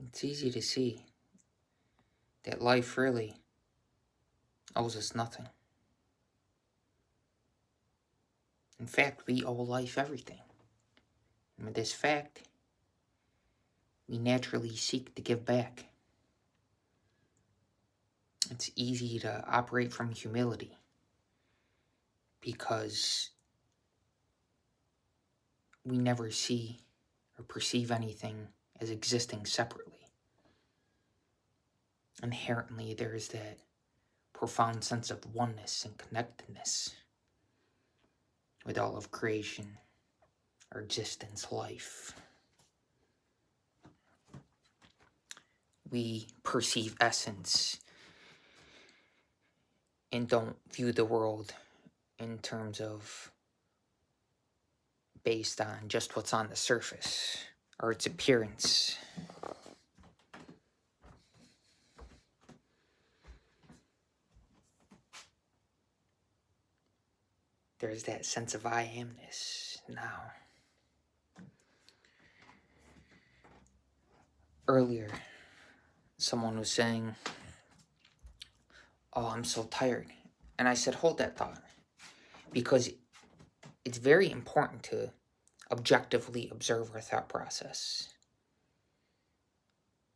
It's easy to see that life really owes us nothing. In fact, we owe life everything. And with this fact, we naturally seek to give back. It's easy to operate from humility because we never see or perceive anything as existing separately. Inherently, there is that profound sense of oneness and connectedness with all of creation, our existence, life. We perceive essence and don't view the world in terms of based on just what's on the surface or its appearance. There's that sense of I amness now. Earlier, someone was saying, "Oh, I'm so tired." And I said, hold that thought. Because it's very important to objectively observe our thought process.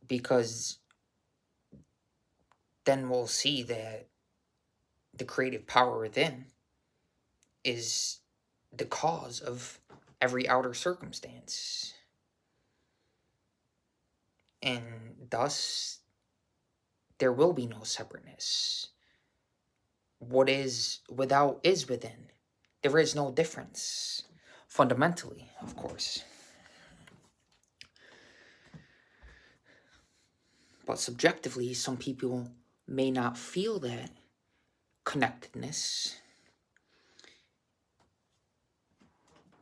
Because then we'll see that the creative power within is the cause of every outer circumstance. And thus, there will be no separateness. What is without is within. There is no difference. Fundamentally, of course. But subjectively, some people may not feel that connectedness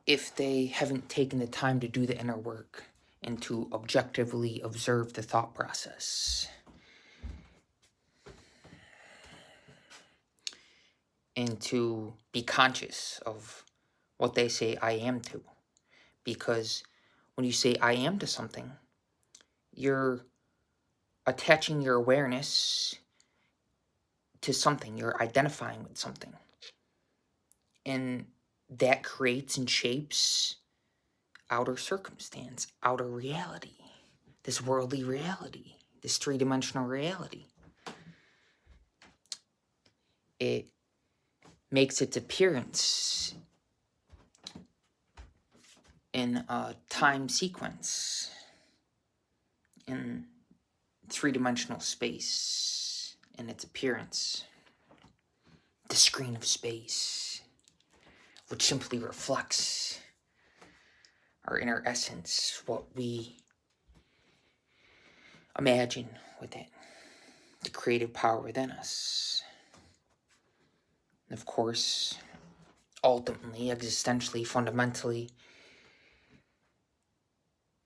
if they haven't taken the time to do the inner work and to objectively observe the thought process. And to be conscious of what they say I am to. Because when you say I am to something, you're attaching your awareness to something. You're identifying with something. And that creates and shapes outer circumstance, outer reality, this worldly reality, this three-dimensional reality. It makes its appearance in a time sequence, in three-dimensional space, in its appearance. The screen of space, which simply reflects our inner essence, what we imagine with it, the creative power within us. And of course, ultimately, existentially, fundamentally,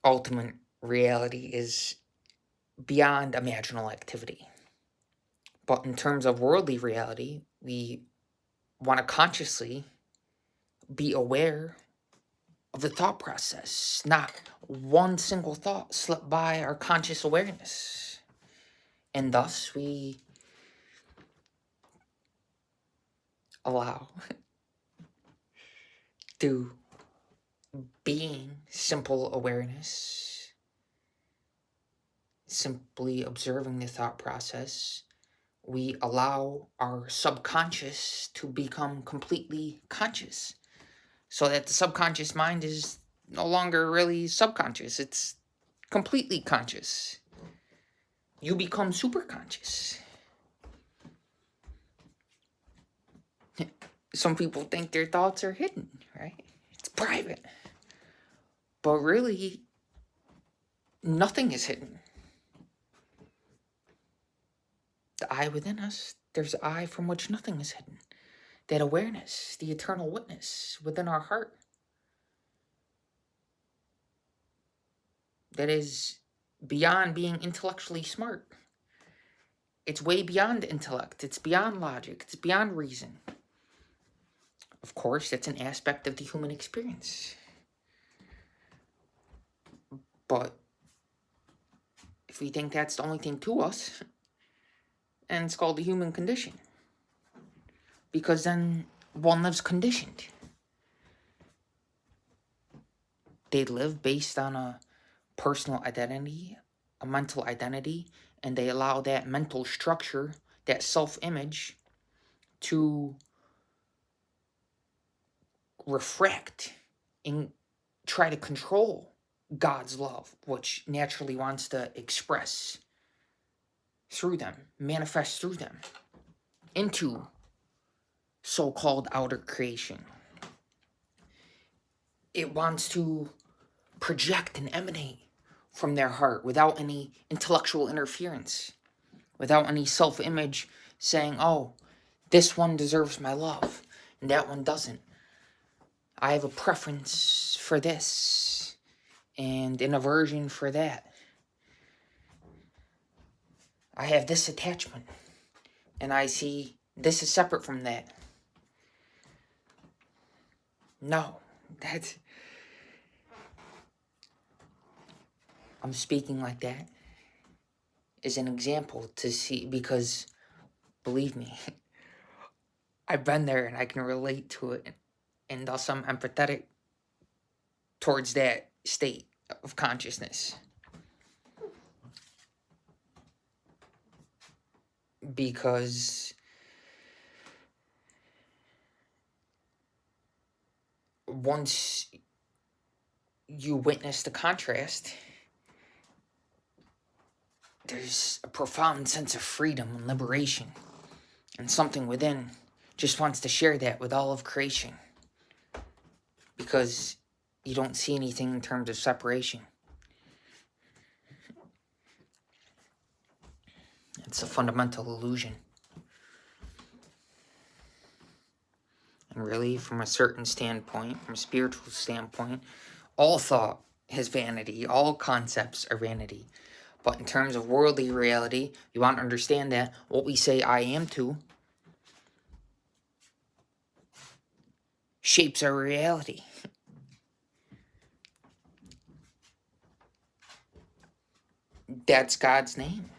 ultimate reality is beyond imaginal activity. But in terms of worldly reality, we want to consciously be aware of the thought process. Not one single thought slip by our conscious awareness. And thus we allow through being simple awareness, simply observing the thought process, we allow our subconscious to become completely conscious. So that the subconscious mind is no longer really subconscious. It's completely conscious. You become superconscious. Some people think their thoughts are hidden, right? It's private. But really, nothing is hidden. The I within us, there's an I from which nothing is hidden. That awareness, the eternal witness within our heart. That is beyond being intellectually smart. It's way beyond intellect. It's beyond logic. It's beyond reason. Of course, that's an aspect of the human experience. But If we think that's the only thing to us, and it's called the human condition. Because then one lives conditioned. They live based on a personal identity, a mental identity, and they allow that mental structure, that self-image, to refract and try to control God's love, which naturally wants to express through them, manifest through them, into so-called outer creation. It wants to project and emanate from their heart without any intellectual interference, without any self-image saying, oh, this one deserves my love and that one doesn't. I have a preference for this and an aversion for that. I have this attachment and I see this is separate from that. No, I'm speaking like that as an example to see, because believe me, I've been there and I can relate to it, and thus I'm empathetic towards that state of consciousness. Because once you witness the contrast, there's a profound sense of freedom and liberation, and something within just wants to share that with all of creation, because you don't see anything in terms of separation. It's a fundamental illusion. And really, from a certain standpoint, from a spiritual standpoint, all thought is vanity, all concepts are vanity. But in terms of worldly reality, you want to understand that what we say I am to shapes our reality. That's God's name.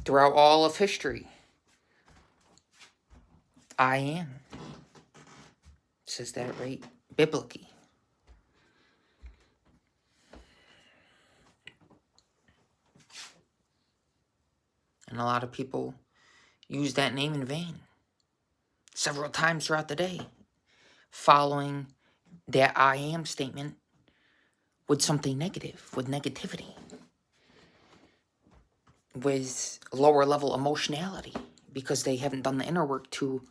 Throughout all of history, I am. It says that right biblically. And a lot of people use that name in vain several times throughout the day, following that I am statement with something negative, with negativity, with lower level emotionality, because they haven't done the inner work to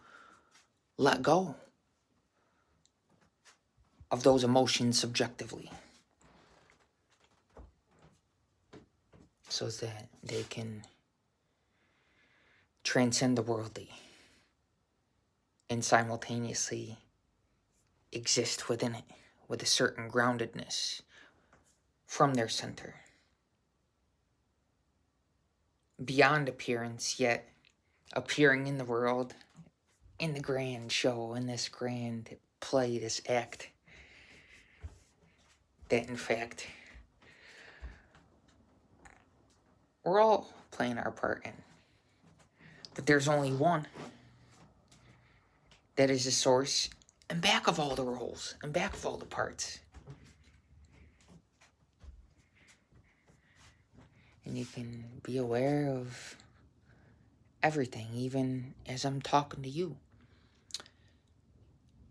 let go of those emotions subjectively, so that they can transcend the worldly and simultaneously exist within it with a certain groundedness from their center, beyond appearance, yet appearing in the world, in the grand show, in this grand play, this act that in fact we're all playing our part in. But there's only one that is the source and back of all the roles and back of all the parts. And you can be aware of everything, even as I'm talking to you.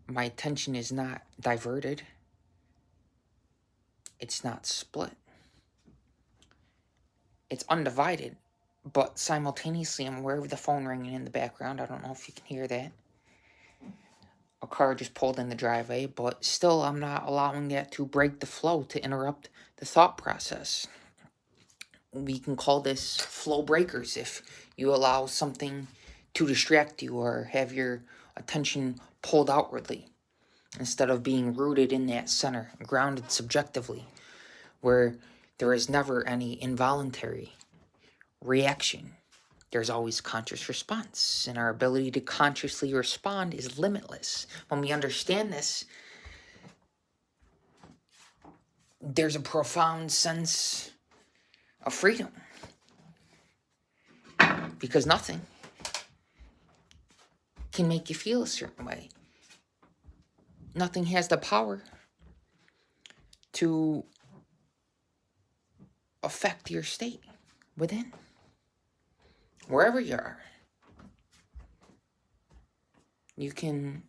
My attention is not diverted. It's not split. It's undivided, but simultaneously I'm aware of the phone ringing in the background. I don't know if you can hear that. A car just pulled in the driveway, but still I'm not allowing that to break the flow, to interrupt the thought process. We can call this flow breakers if you allow something to distract you or have your attention pulled outwardly instead of being rooted in that center, grounded subjectively, where there is never any involuntary reaction. There's always conscious response, and our ability to consciously respond is limitless. When we understand this, there's a profound sense of freedom, Because nothing can make you feel a certain way. Nothing has the power to affect your state within, wherever you are. You can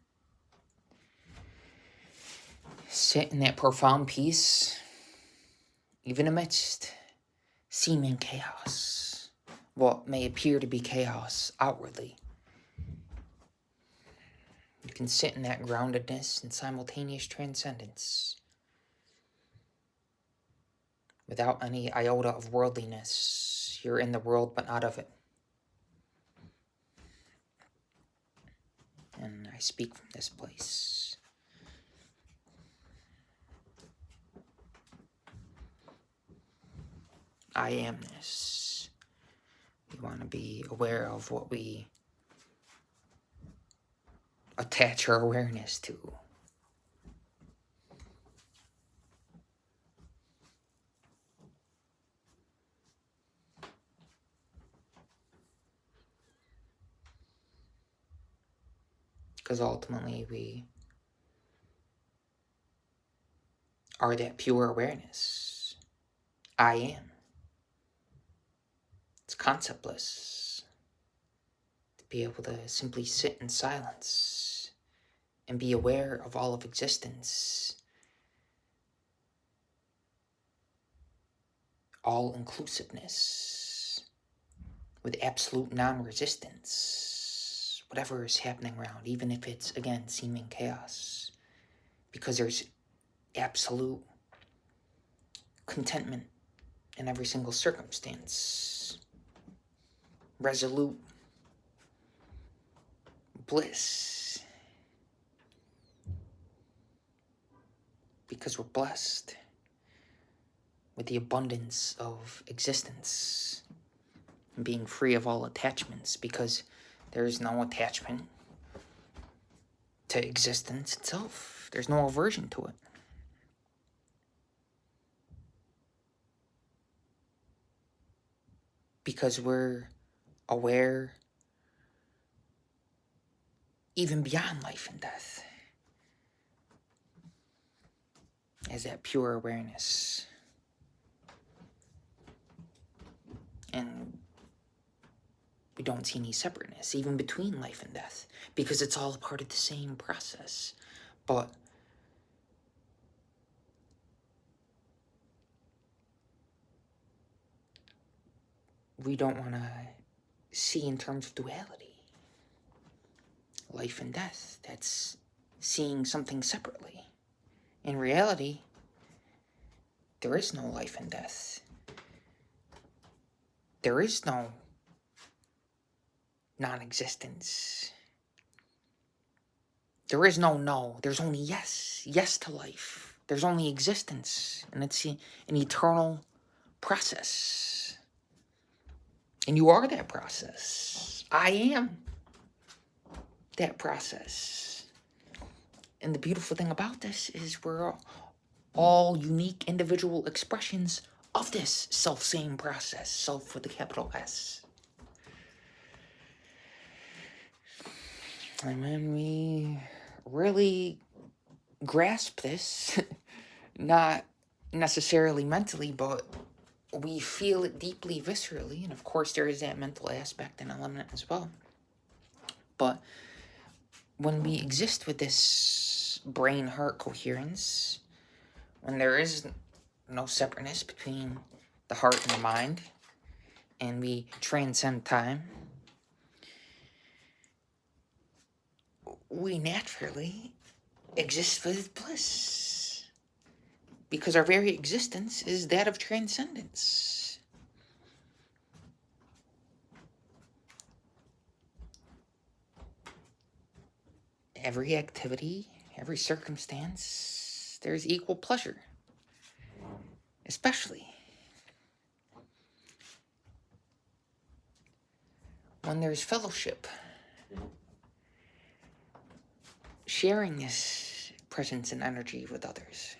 sit in that profound peace, even amidst seeming chaos, what may appear to be chaos outwardly. You can sit in that groundedness and simultaneous transcendence without any iota of worldliness. You're in the world, but not of it. And I speak from this place. I amness. We want to be aware of what we attach our awareness to. Because ultimately we are that pure awareness. I am. It's conceptless. To be able to simply sit in silence and be aware of all of existence. All inclusiveness. With absolute non-resistance. Whatever is happening around, even if it's, again, seeming chaos. Because there's absolute contentment in every single circumstance. Resolute bliss. Because we're blessed with the abundance of existence and being free of all attachments, because there is no attachment to existence itself. There's no aversion to it. Because we're aware even beyond life and death as that pure awareness. And we don't see any separateness even between life and death, because it's all a part of the same process. But we don't want to see in terms of duality. Life and death, that's seeing something separately. In reality, there is no life and death. There is no non-existence. There is no. There's only yes. Yes to life. There's only existence. And it's an eternal process. And you are that process. I am that process. And the beautiful thing about this is we're all unique individual expressions of this self-same process. Self with a capital S. And when we really grasp this, not necessarily mentally, but we feel it deeply viscerally, and of course there is that mental aspect and element as well. But when we exist with this brain-heart coherence, when there is no separateness between the heart and the mind, and we transcend time, we naturally exist with bliss. Because our very existence is that of transcendence. Every activity, every circumstance, there's equal pleasure. Especially when there's fellowship. Sharing this presence and energy with others.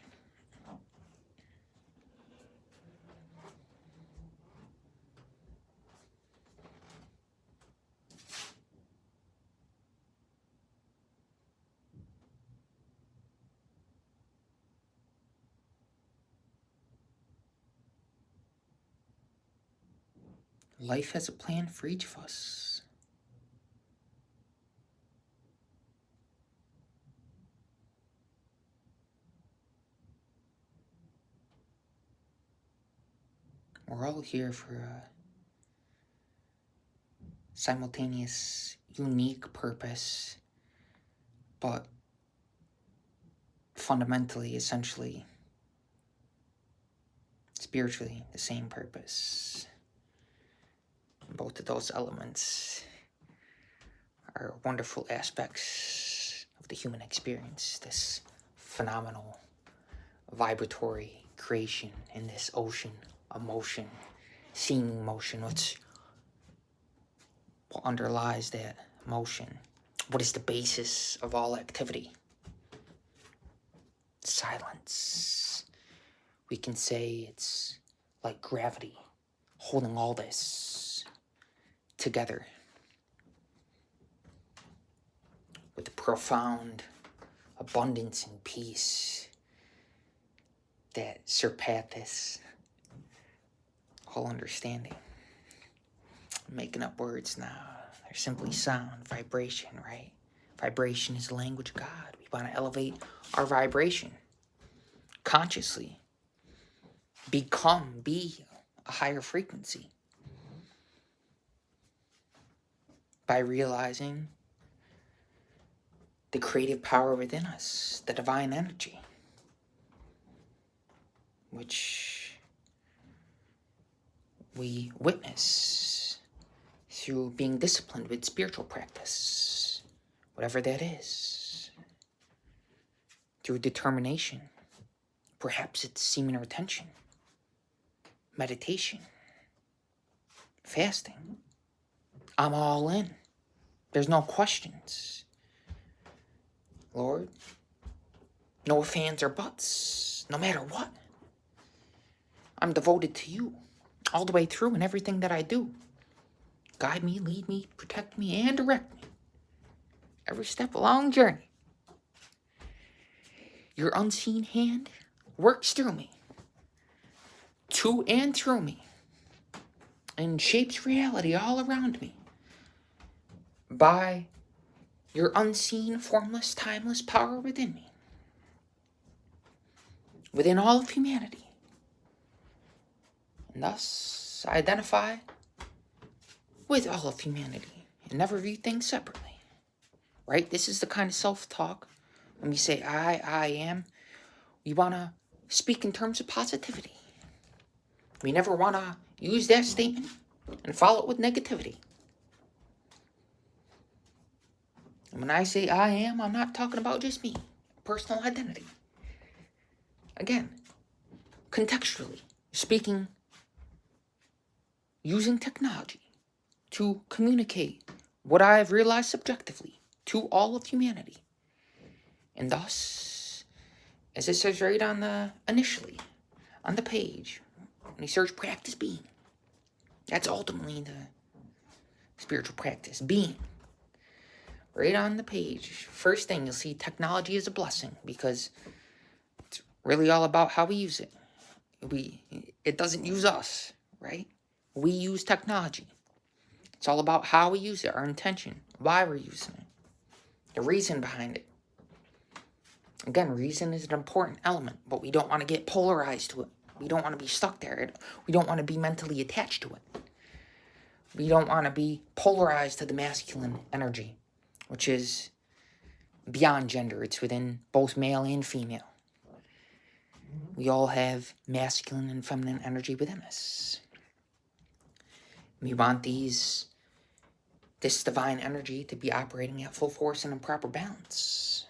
Life has a plan for each of us. We're all here for a simultaneous, unique purpose, but fundamentally, essentially, spiritually, the same purpose. Both of those elements are wonderful aspects of the human experience, this phenomenal vibratory creation in this ocean of motion, seeming motion, which underlies that motion. What is the basis of all activity? Silence. We can say it's like gravity holding all this together with a profound abundance and peace that surpasseth all understanding. I'm making up words now. They're simply sound, vibration, right? Vibration is the language of God. We want to elevate our vibration consciously. Be a higher frequency by realizing the creative power within us, the divine energy, which we witness through being disciplined with spiritual practice, whatever that is, through determination. Perhaps it's semen retention, meditation, fasting. I'm all in. There's no questions. Lord, no ifs, ands, or buts, no matter what. I'm devoted to you all the way through in everything that I do. Guide me, lead me, protect me, and direct me every step along the journey. Your unseen hand works through me, to and through me, and shapes reality all around me by your unseen, formless, timeless power within me, within all of humanity. And thus, I identify with all of humanity and never view things separately. Right? This is the kind of self-talk when we say I am. We want to speak in terms of positivity. We never want to use that statement and follow it with negativity. And when I say I am, I'm not talking about just me, personal identity. Again, contextually, speaking, using technology to communicate what I've realized subjectively to all of humanity. And thus, as it says right on the page, when you search practice being, that's ultimately the spiritual practice, being. Right on the page, first thing you'll see technology is a blessing because it's really all about how we use it. It doesn't use us, right? We use technology. It's all about how we use it, our intention, why we're using it, the reason behind it. Again, reason is an important element, but we don't want to get polarized to it. We don't want to be stuck there. We don't want to be mentally attached to it. We don't want to be polarized to the masculine energy, which is beyond gender. It's within both male and female. We all have masculine and feminine energy within us. We want this divine energy to be operating at full force and in proper balance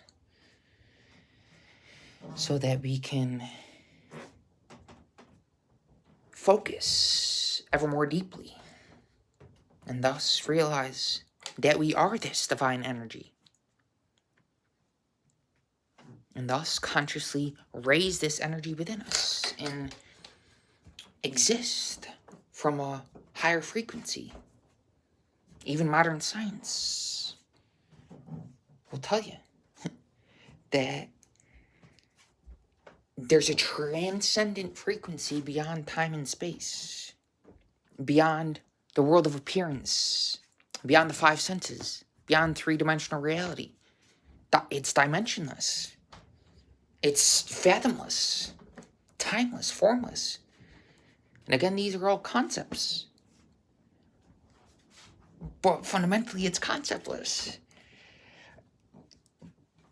so that we can focus ever more deeply and thus realize that we are this divine energy and thus consciously raise this energy within us and exist from a higher frequency. Even modern science will tell you that there's a transcendent frequency beyond time and space, beyond the world of appearance, beyond the five senses, beyond three-dimensional reality. It's dimensionless. It's fathomless, timeless, formless. And again, these are all concepts. But fundamentally, it's conceptless.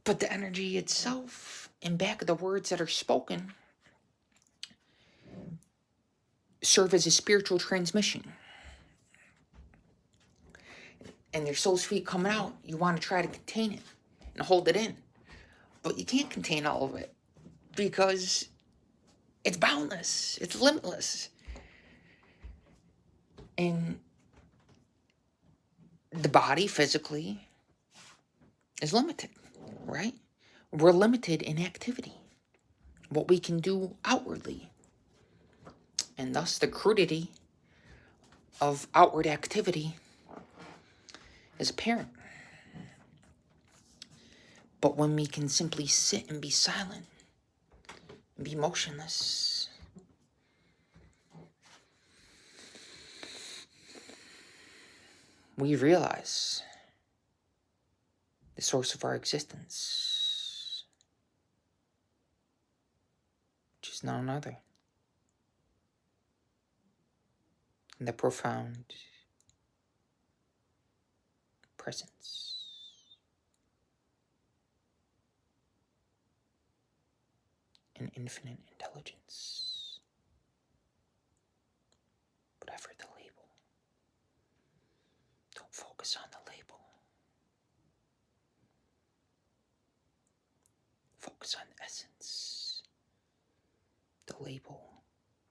But the energy itself, in back of the words that are spoken, serve as a spiritual transmission. And they're so sweet coming out, you want to try to contain it and hold it in. But you can't contain all of it because it's boundless, it's limitless. And the body physically is limited, right? We're limited in activity, what we can do outwardly. And thus the crudity of outward activity is apparent. But when we can simply sit and be silent and be motionless, we realize the source of our existence, which is none other than the profound presence and infinite intelligence. Whatever the label, don't focus on the label. Focus on the essence. The label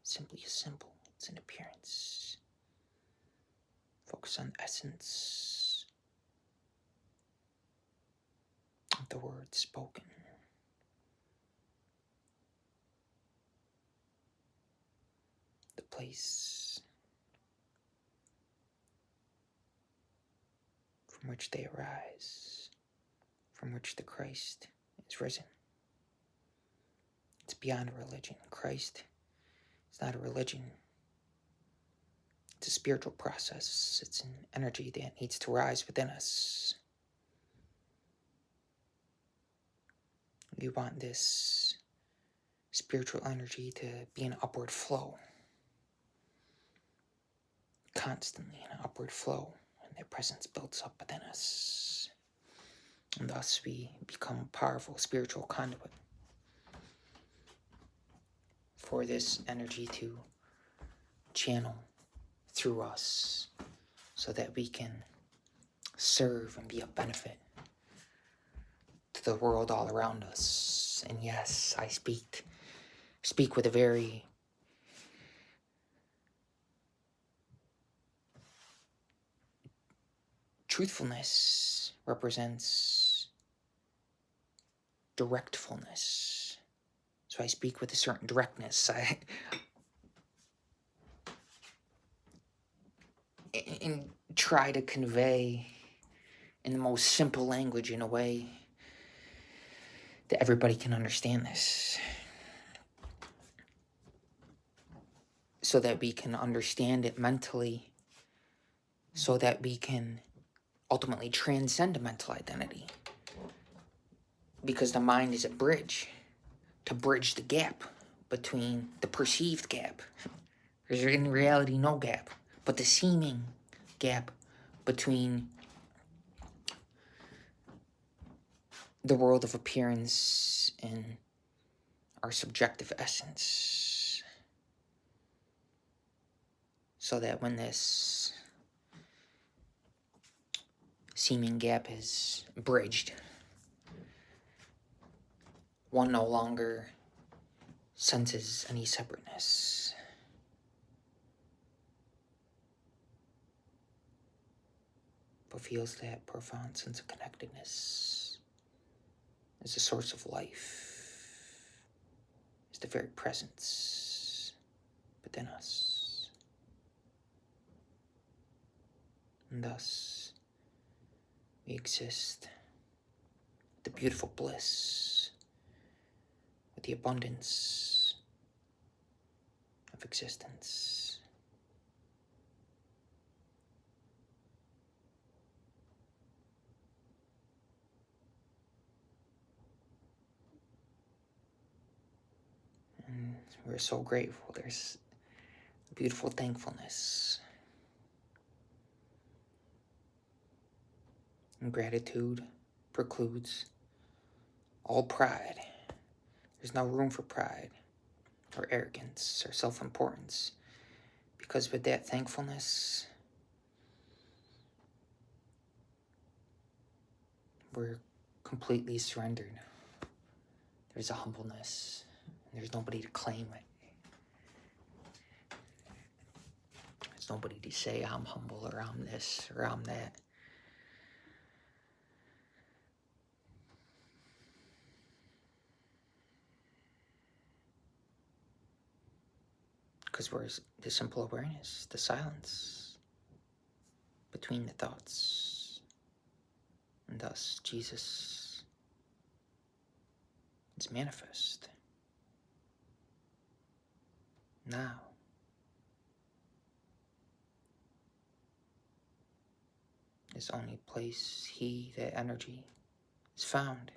simply a symbol. It's an appearance. Focus on the essence of the words spoken. The place from which they arise, from which the Christ is risen. It's beyond a religion. Christ is not a religion. It's a spiritual process. It's an energy that needs to rise within us. We want this spiritual energy to be an upward flow. Constantly an upward flow. And their presence builds up within us. And thus we become a powerful spiritual conduit for this energy to channel through us so that we can serve and be of benefit to the world all around us. And yes, I speak with a very truthfulness represents directfulness. So I speak with a certain directness. And try to convey in the most simple language in a way that everybody can understand this. So that we can understand it mentally. So that we can ultimately transcend a mental identity. Because the mind is a bridge to bridge the gap between the perceived gap. There's in reality no gap, but the seeming gap between the world of appearance and our subjective essence. So that when this seeming gap is bridged, one no longer senses any separateness. But feels that profound sense of connectedness as the source of life, as the very presence within us. And thus, we exist with the beautiful bliss, with the abundance of existence. We're so grateful. There's beautiful thankfulness. And gratitude precludes all pride. There's no room for pride or arrogance or self-importance, because with that thankfulness, we're completely surrendered. There's a humbleness. There's nobody to claim it. There's nobody to say I'm humble or I'm this or I'm that. Because we're the simple awareness, the silence between the thoughts. And thus, Jesus is manifest. Now. Is only place that energy is found.